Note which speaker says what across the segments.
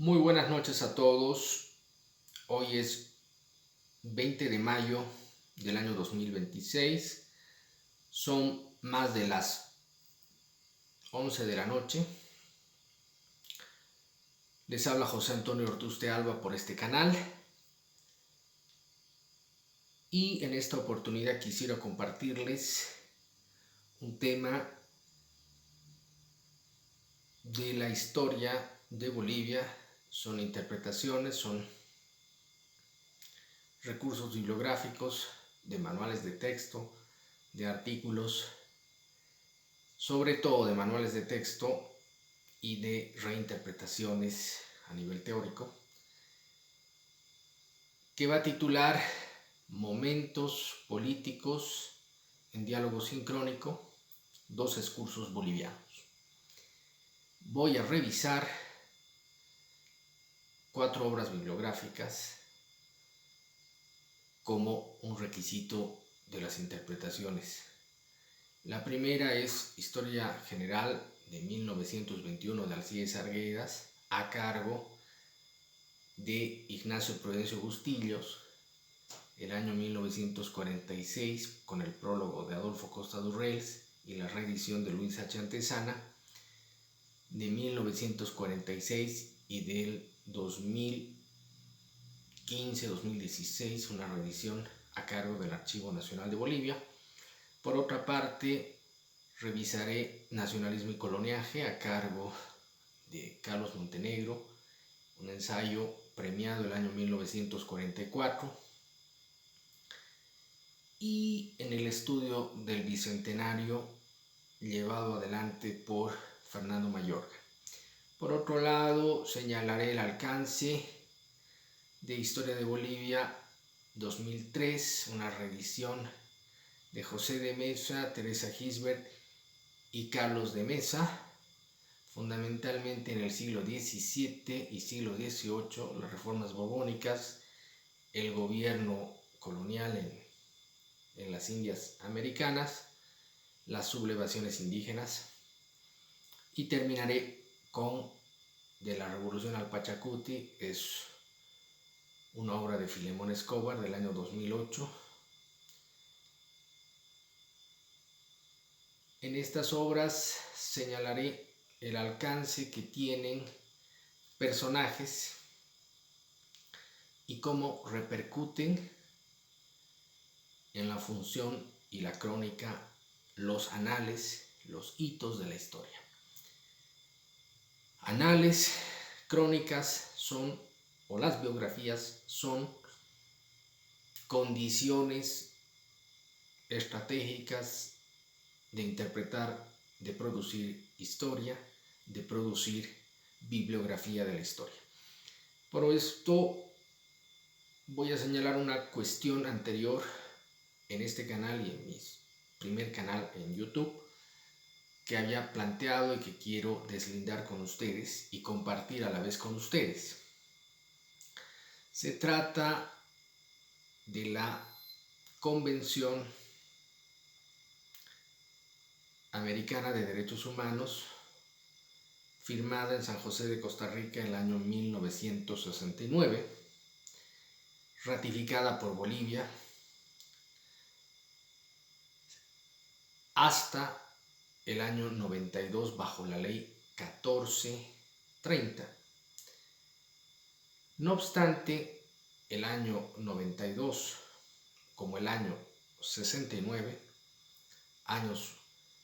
Speaker 1: Muy buenas noches a todos. Hoy es 20 de mayo del año 2026. Son más de las 11 de la noche. Les habla José Antonio Ortuste Alba por este canal. Y en esta oportunidad quisiera compartirles un tema de la historia de Bolivia. Son interpretaciones, son recursos bibliográficos, de manuales de texto, de artículos, sobre todo de manuales de texto y de reinterpretaciones a nivel teórico, que va a titular Momentos políticos en diálogo sincrónico, dos excursos bolivianos. Voy a revisar 4 obras bibliográficas como un requisito de las interpretaciones. La primera es Historia General de 1921 de Alcides Arguedas, a cargo de Ignacio Prudencio Bustillos, el año 1946, con el prólogo de Adolfo Costa Durrels y la reedición de Luis H. Antezana, de 1946 y del 2015-2016, una reedición a cargo del Archivo Nacional de Bolivia. Por otra parte, revisaré Nacionalismo y Coloniaje a cargo de Carlos Montenegro, un ensayo premiado el año 1944. Y en el estudio del Bicentenario, llevado adelante por Fernando Mayorga. Por otro lado, señalaré el alcance de Historia de Bolivia 2003, una reedición de José de Mesa, Teresa Gisbert y Carlos de Mesa, fundamentalmente en el siglo XVII y siglo XVIII, las reformas borbónicas, el gobierno colonial en las Indias americanas, las sublevaciones indígenas, y terminaré con De la Revolución al Pachacuti. Es una obra de Filemón Escobar del año 2008. En estas obras señalaré el alcance que tienen personajes y cómo repercuten en la función y la crónica, los anales, los hitos de la historia. Anales, crónicas son, o las biografías son, condiciones estratégicas de interpretar, de producir historia, de producir bibliografía de la historia. Por esto voy a señalar una cuestión anterior en este canal y en mi primer canal en YouTube, que había planteado y que quiero deslindar con ustedes y compartir a la vez con ustedes. Se trata de la Convención Americana de Derechos Humanos, firmada en San José de Costa Rica en el año 1969, ratificada por Bolivia hasta el año 92 bajo la ley 1430. No obstante, el año 92 como el año 69, años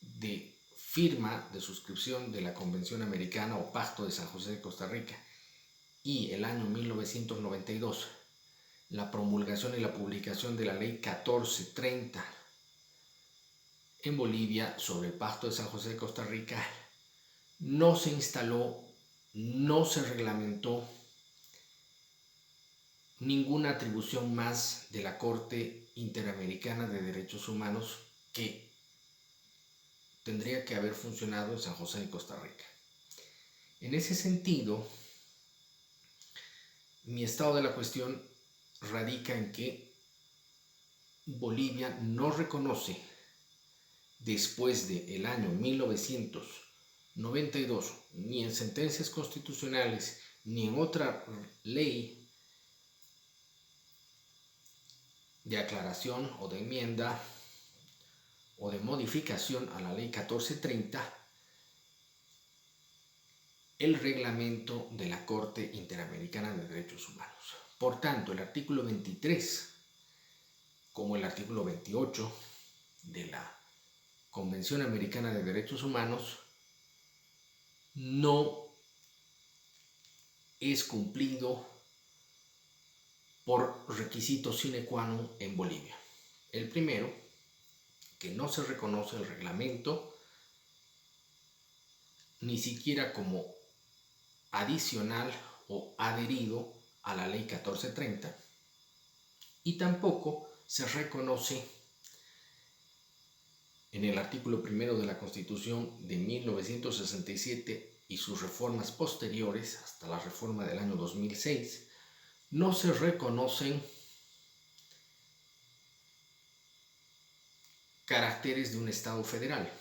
Speaker 1: de firma de suscripción de la Convención Americana o Pacto de San José de Costa Rica, y el año 1992, la promulgación y la publicación de la ley 1430 en Bolivia sobre el Pacto de San José de Costa Rica, no se instaló, no se reglamentó ninguna atribución más de la Corte Interamericana de Derechos Humanos que tendría que haber funcionado en San José de Costa Rica. En ese sentido, mi estado de la cuestión radica en que Bolivia no reconoce, después del año 1992, ni en sentencias constitucionales ni en otra ley de aclaración o de enmienda o de modificación a la ley 1430 el reglamento de la Corte Interamericana de Derechos Humanos. Por tanto, el artículo 23, como el artículo 28 de la Convención Americana de Derechos Humanos, no es cumplido por requisitos sine qua non en Bolivia. El primero, que no se reconoce el reglamento ni siquiera como adicional o adherido a la ley 1430, y tampoco se reconoce en el artículo primero de la Constitución de 1967 y sus reformas posteriores hasta la reforma del año 2006, no se reconocen caracteres de un Estado federal.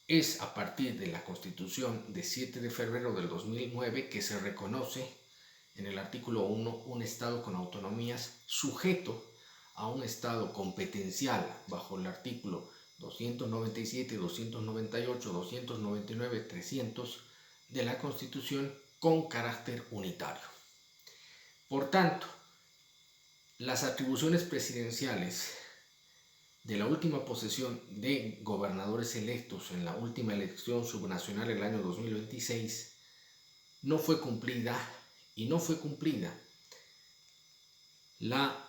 Speaker 1: Es a partir de la Constitución de 7 de febrero del 2009 que se reconoce en el artículo 1 un Estado con autonomías sujeto a un Estado competencial bajo el artículo 297, 298, 299, 300 de la Constitución con carácter unitario. Por tanto, las atribuciones presidenciales de la última posesión de gobernadores electos en la última elección subnacional el año 2026 no fue cumplida, y no fue cumplida la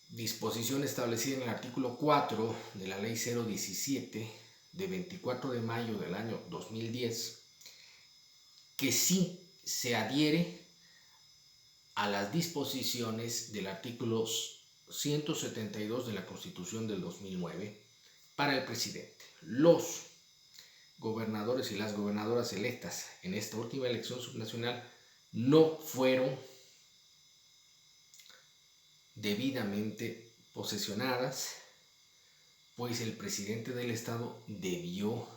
Speaker 1: disposición establecida en el artículo 4 de la ley 017 de 24 de mayo del año 2010, que sí se adhiere a las disposiciones del artículo 172 de la Constitución del 2009 para el presidente. Los gobernadores y las gobernadoras electas en esta última elección subnacional no fueron debidamente posesionadas, pues el presidente del Estado debió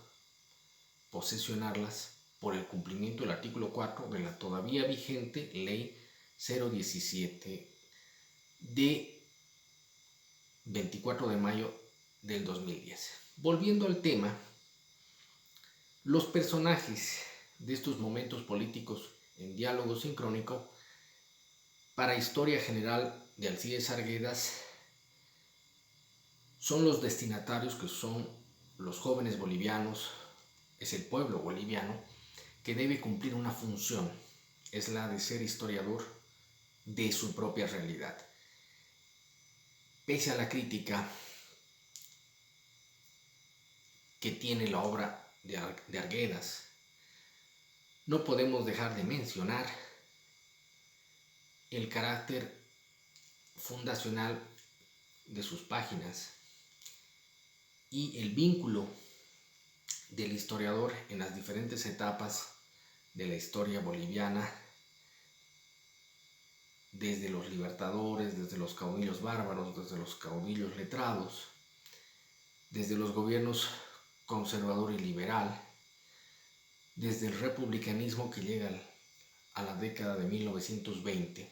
Speaker 1: posesionarlas por el cumplimiento del artículo 4 de la todavía vigente ley 017 de 24 de mayo del 2010. Volviendo al tema, los personajes de estos momentos políticos en diálogo sincrónico para Historia General de Alcides Arguedas son los destinatarios, que son los jóvenes bolivianos, es el pueblo boliviano que debe cumplir una función, es la de ser historiador de su propia realidad. Pese a la crítica que tiene la obra de Arguedas, no podemos dejar de mencionar el carácter fundacional de sus páginas y el vínculo del historiador en las diferentes etapas de la historia boliviana, desde los libertadores, desde los caudillos bárbaros, desde los caudillos letrados, desde los gobiernos conservador y liberal, desde el republicanismo que llega a la década de 1920,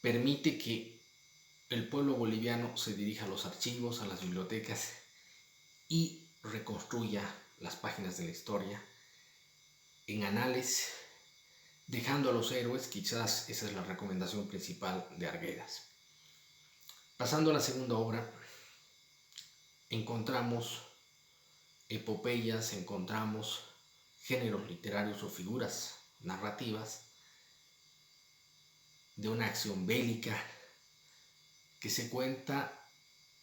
Speaker 1: permite que el pueblo boliviano se dirija a los archivos, a las bibliotecas y reconstruya las páginas de la historia en anales, dejando a los héroes. Quizás esa es la recomendación principal de Arguedas. Pasando a la segunda obra, encontramos epopeyas, encontramos géneros literarios o figuras narrativas de una acción bélica que se cuenta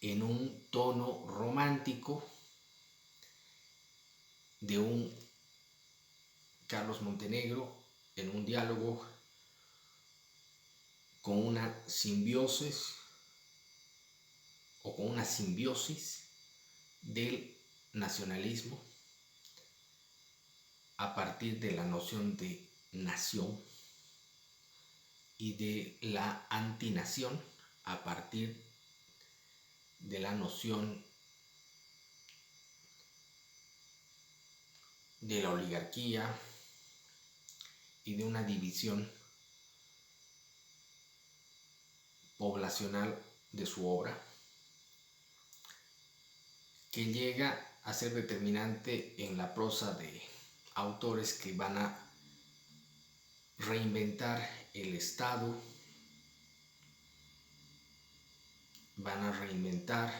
Speaker 1: en un tono romántico de un Carlos Montenegro en un diálogo con una simbiosis del nacionalismo a partir de la noción de nación y de la antinación a partir de la noción de la oligarquía, y de una división poblacional de su obra, que llega a ser determinante en la prosa de autores que van a reinventar el Estado, van a reinventar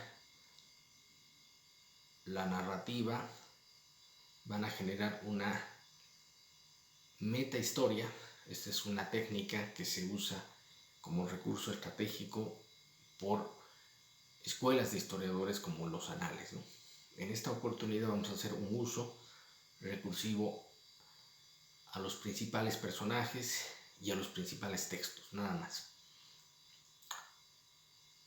Speaker 1: la narrativa, van a generar una metahistoria. Esta es una técnica que se usa como recurso estratégico por escuelas de historiadores como los anales, ¿no? En esta oportunidad vamos a hacer un uso recursivo a los principales personajes y a los principales textos, nada más.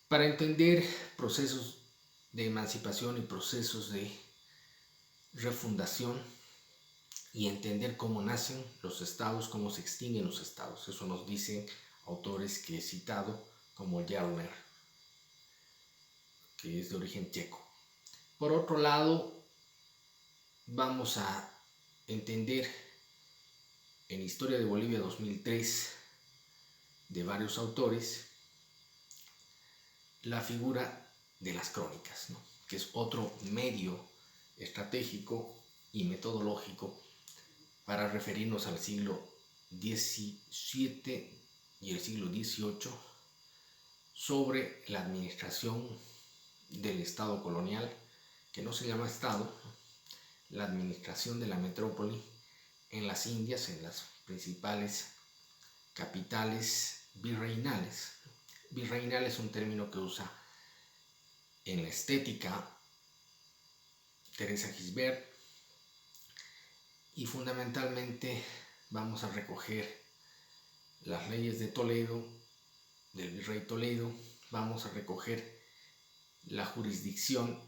Speaker 1: Para entender procesos de emancipación y procesos de refundación y entender cómo nacen los estados, cómo se extinguen los estados. Eso nos dicen autores que he citado como Jelmer, que es de origen checo. Por otro lado, vamos a entender en Historia de Bolivia 2003 de varios autores la figura de las crónicas, ¿no? Que es otro medio estratégico y metodológico para referirnos al siglo XVII y el siglo XVIII sobre la administración del Estado colonial, que no se llama Estado, la administración de la metrópoli en las Indias, en las principales capitales virreinales. Virreinal es un término que usa en la estética Teresa Gisbert, y fundamentalmente vamos a recoger las leyes de Toledo, del virrey Toledo, vamos a recoger la jurisdicción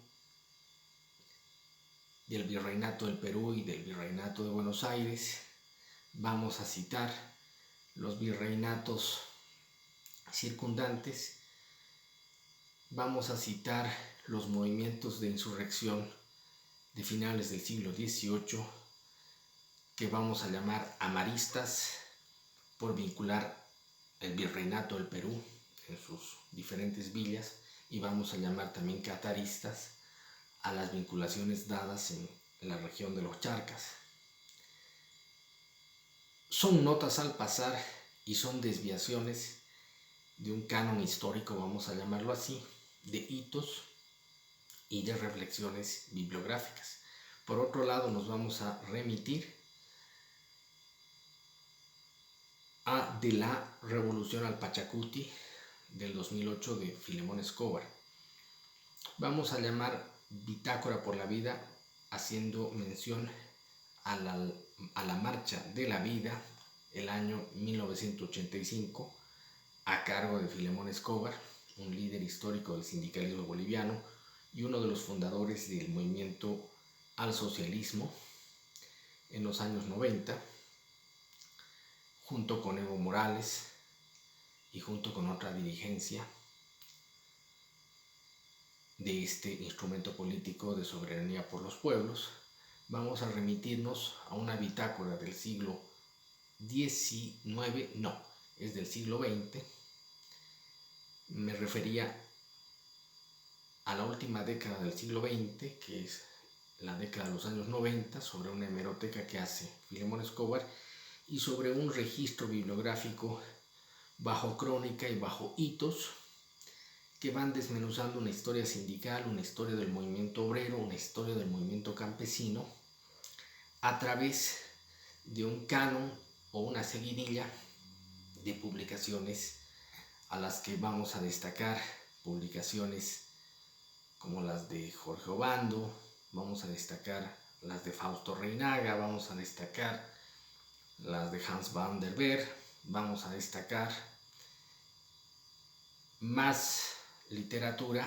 Speaker 1: del virreinato del Perú y del virreinato de Buenos Aires, vamos a citar los virreinatos circundantes, vamos a citar los movimientos de insurrección de finales del siglo XVIII, que vamos a llamar amaristas, por vincular el virreinato del Perú en sus diferentes villas, y vamos a llamar también cataristas a las vinculaciones dadas en la región de los Charcas. Son notas al pasar y son desviaciones de un canon histórico, vamos a llamarlo así, de hitos y de reflexiones bibliográficas. Por otro lado, nos vamos a remitir a De la Revolución al Pachacuti del 2008 de Filemón Escobar. Vamos a llamar Bitácora por la Vida, haciendo mención a la Marcha de la Vida, el año 1985, a cargo de Filemón Escobar, un líder histórico del sindicalismo boliviano y uno de los fundadores del movimiento al socialismo en los años 90, junto con Evo Morales y junto con otra dirigencia de este instrumento político de soberanía por los pueblos. Vamos a remitirnos a una bitácora del siglo XIX, no, es del siglo XX. Me refería a la última década del siglo XX, que es la década de los años 90, sobre una hemeroteca que hace Filemón Escobar y sobre un registro bibliográfico bajo crónica y bajo hitos que van desmenuzando una historia sindical, una historia del movimiento obrero, una historia del movimiento campesino, a través de un canon o una seguidilla de publicaciones a las que vamos a destacar publicaciones como las de Jorge Obando, vamos a destacar las de Fausto Reinaga, vamos a destacar las de Hans van der Berg, vamos a destacar más literatura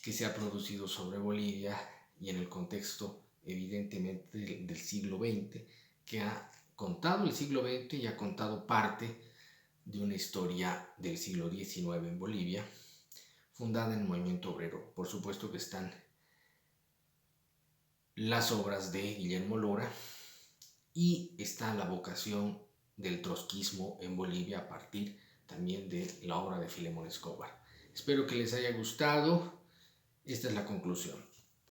Speaker 1: que se ha producido sobre Bolivia y en el contexto evidentemente del siglo XX, que ha contado el siglo XX y ha contado parte de una historia del siglo XIX en Bolivia, fundada en el movimiento obrero. Por supuesto que están las obras de Guillermo Lora, y está la vocación del trotskismo en Bolivia a partir también de la obra de Filemón Escobar. Espero que les haya gustado. Esta es la conclusión.